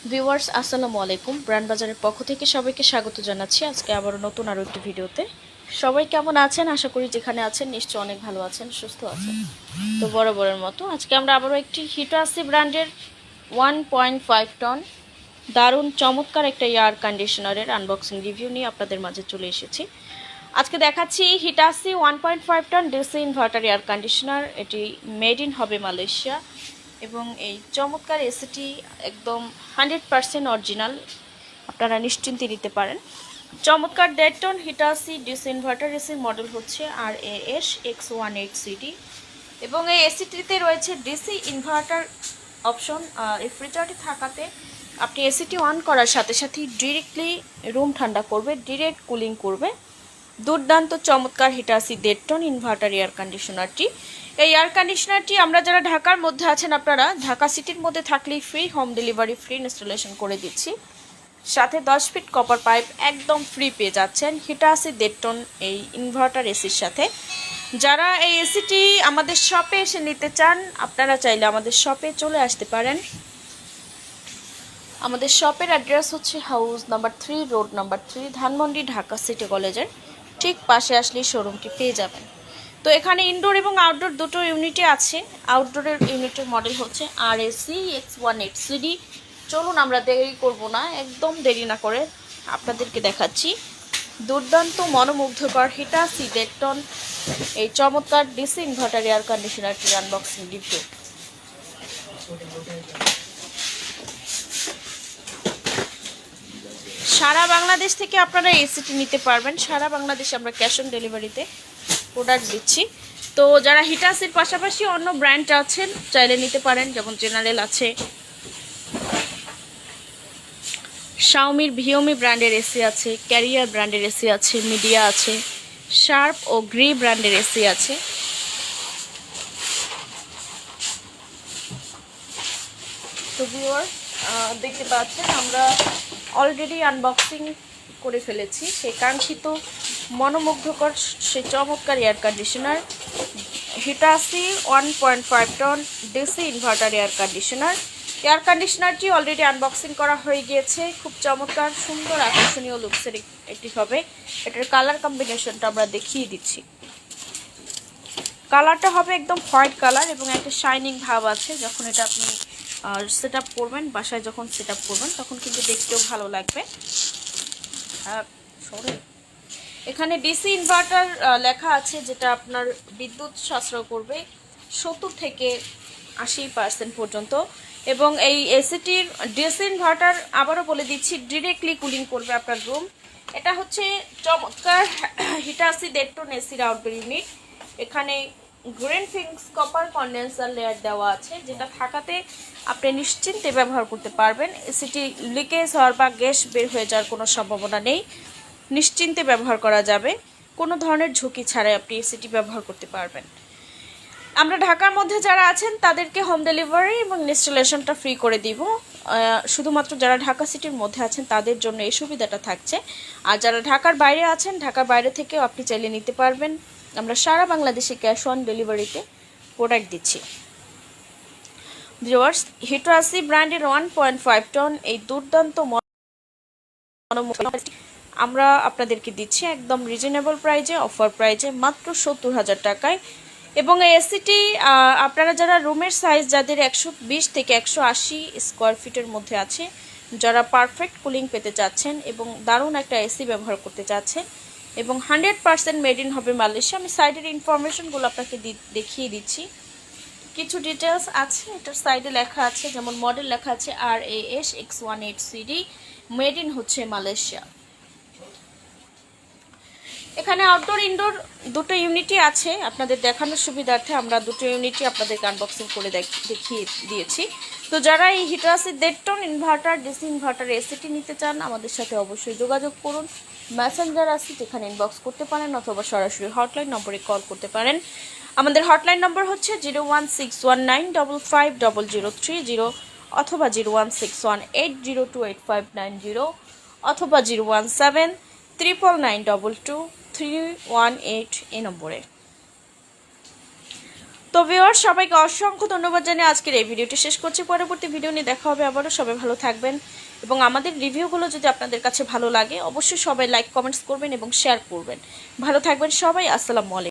Viewers আসসালামু আলাইকুম। Brand বাজারের পক্ষ থেকে সবাইকে স্বাগত জানাচ্ছি আজকে আবারও নতুন আরও একটি ভিডিওতে। সবাই কেমন আছেন? আশা করি যেখানে আছেন নিশ্চয়ই অনেক ভালো আছেন, সুস্থ আছেন। তো বরাবরের মতো আজকে আমরা আবারও একটি হিটাচি ব্র্যান্ডের 1.5 টন দারুণ চমৎকার একটা এয়ার কন্ডিশনারের আনবক্সিং রিভিউ নিয়ে আপনাদের মাঝে চলে এসেছি। আজকে দেখাচ্ছি Hitachi 1.5 ton DC inverter air conditioner. এটি মেড ইন হবে মালয়েশিয়া এবং এই চমৎকার এসিটি একদম 100% অরিজিনাল, আপনারা নিশ্চিন্তে নিতে পারেন। চমৎকার 1.5 টন হিটাচি ডিসি ইনভার্টার এসির মডেল হচ্ছে RAS-X18CD এবং এই এসিটিতে রয়েছে ডিসি ইনভার্টার অপশন। এই ফিচারটি থাকাতে আপনি এসিটি অন করার সাথে সাথেই ডিরেক্টলি রুম ঠান্ডা করবে, ডিরেক্ট কুলিং করবে। দুর্দান্ত চমৎকার হিটাচি 1.5 টন ইনভার্টার এয়ার কন্ডিশনারটি। এই এয়ার কন্ডিশনারটি আমরা যারা ঢাকার মধ্যে আছেন, আপনারা ঢাকা সিটির মধ্যে থাকলেই free home delivery, free installation করে দিচ্ছি। সাথে 10 ফিট কপার পাইপ একদম ফ্রি পেয়ে যাচ্ছেন হিটাচি 1.5 টন এই ইনভার্টার এসির সাথে। যারা এই এসিটি আমাদের শপে এসে নিতে চান, আপনারা চাইলে আমাদের শপে চলে আসতে পারেন। আমাদের শপের অ্যাড্রেস হচ্ছে house number 3, road number 3, Dhanmondi, Dhaka city কলেজের ঠিক পাশে আসলেই শোরুমটি পেয়ে যাবেন। তো এখানে ইনডোর এবং আউটডোর দুটো ইউনিটে আছে। আউটডোরের ইউনিটের মডেল হচ্ছে RAS-X18CD। চলুন আমরা দেরি করব না, একদম দেরি না করে আপনাদেরকে দেখাচ্ছি দুর্দান্ত মনোমুগ্ধকর হিটাচি 1.5 টন এই চমৎকার ডিসি ইনভার্টার এয়ার কন্ডিশনারটির আনবক্সিং রিভিউ। সারা বাংলাদেশ থেকে আপনারা এসিটি নিতে পারবেন। সারা বাংলাদেশে আমরা ক্যাশ অন ডেলিভারিতে প্রোডাক্ট দিচ্ছি। তো যারা হিটাচির পাশাপাশি অন্য ব্র্যান্ড আছেন চাইলে নিতে পারেন, যেমন জেনারেল আছে, শাওমির ভিওমি ব্র্যান্ডের এসি আছে, ক্যারিয়ার ব্র্যান্ডের এসি আছে, মিডিয়া আছে, শার্প ও গ্রি ব্র্যান্ডের এসি আছে। তো ভিউয়ার্স দেখতে পাচ্ছেন আমরা অলরেডি আনবক্সিং করে ফেলেছি সেই কাঙ্ক্ষিত মনোমুগ্ধকর সেই চমৎকার air conditioner Hitachi 1.5 ton DC inverter air conditioner. Air কন্ডিশনারটি অলরেডি আনবক্সিং করা হয়ে গিয়েছে। খুব চমৎকার সুন্দর আকর্ষণীয় লুকসের একটি হবে। এটার কালার কম্বিনেশনটা আমরা দেখিয়ে দিচ্ছি। কালারটা হবে একদম হোয়াইট কালার এবং একটা শাইনিং ভাব আছে। যখন এটা আপনি সেট আপ করবেন, বাসায় যখন সেট আপ করবেন তখন কিন্তু দেখতেও ভালো লাগবে। এখানে ডিসি ইনভার্টার লেখা আছে, যেটা আপনার বিদ্যুৎ সাশ্রয় করবে 70 থেকে 80% পর্যন্ত। এবং এই এসিটির ডিসি ইনভার্টার আবারও বলে দিচ্ছি ডিরেক্টলি কুলিং করবে আপনার রুম। এটা হচ্ছে চমৎকার হিটাচি 1.5 টন এসির আউটডোর ইউনিট। এখানে গ্রিন ফিংস কপার কন্ডেন্সার লেয়ার দেওয়া আছে, যেটা থাকাতে আপনি নিশ্চিন্তে ব্যবহার করতে পারবেন। এসিটি লিকেজ হওয়ার বা গ্যাস বের হয়ে যাওয়ার কোনো সম্ভাবনা নেই, নিশ্চিন্তে ব্যবহার করা যাবে। কোনো ধরনের ঝুঁকি ছাড়াই আপনি এসিটি ব্যবহার করতে পারবেন। আমরা ঢাকার মধ্যে যারা আছেন তাদেরকে হোম ডেলিভারি এবং ইনস্টলেশনটা ফ্রি করে দিব। শুধুমাত্র যারা ঢাকা সিটির মধ্যে আছেন তাদের জন্য এই সুবিধাটা থাকছে। আর যারা ঢাকার বাইরে আছেন, ঢাকার বাইরে থেকেও আপনি চাইলে নিতে পারবেন। আমরা সারা বাংলাদেশে ক্যাশ অন ডেলিভারিতে প্রোডাক্ট দিচ্ছি। ভিউয়ার্স, হিটাচি ব্র্যান্ডের 1.5 টন এই দুর্দান্ত আমরা আপনাদেরকে দিচ্ছি একদম রিজনেবল প্রাইজে, অফার প্রাইজে মাত্র 70,000 টাকায়। এবং এই এসিটি আপনারা যারা রুমের সাইজ যাদের 120 থেকে 180 স্কোয়ার ফিটের মধ্যে আছে, যারা পারফেক্ট কুলিং পেতে চাচ্ছেন এবং দারুণ একটা এসি ব্যবহার করতে চাচ্ছেন এবং 100% মেড ইন হবে মালয়েশিয়া। আমি সাইডের ইনফরমেশনগুলো আপনাকে দেখিয়ে দিচ্ছি। কিছু ডিটেলস আছে, এটার সাইডে লেখা আছে, যেমন মডেল লেখা আছে RAS-X18CD, মেড ইন হচ্ছে মালয়েশিয়া। এখানে আউটডোর ইনডোর দুটো ইউনিটই আছে। আপনাদের দেখানোর সুবিধার্থে আমরা দুটো ইউনিটই আপনাদেরকে আনবক্সিং করে দেখিয়ে দিয়েছি। তো যারা এই Hitachi 1.5 ton inverter DC inverter এসিটি নিতে চান, আমাদের সাথে অবশ্যই যোগাযোগ করুন। মেসেঞ্জার আছে, যেখানে ইনবক্স করতে পারেন অথবা সরাসরি হটলাইন নম্বরে কল করতে পারেন। আমাদের হটলাইন নম্বর হচ্ছে 01619550030 অথবা 01618028590 অথবা 01799922318 এই নম্বরে। তো ভিউয়ার সবাইকে অসংখ্য ধন্যবাদ জানিয়ে আজকের এই ভিডিওটি শেষ করছি। পরবর্তী ভিডিও নিয়ে দেখা হবে আবারও। সবাই ভালো থাকবেন এবং আমাদের রিভিউগুলো যদি আপনাদের কাছে ভালো লাগে অবশ্যই সবাই লাইক কমেন্টস করবেন এবং শেয়ার করবেন। ভালো থাকবেন সবাই। আসসালামু আলাইকুম।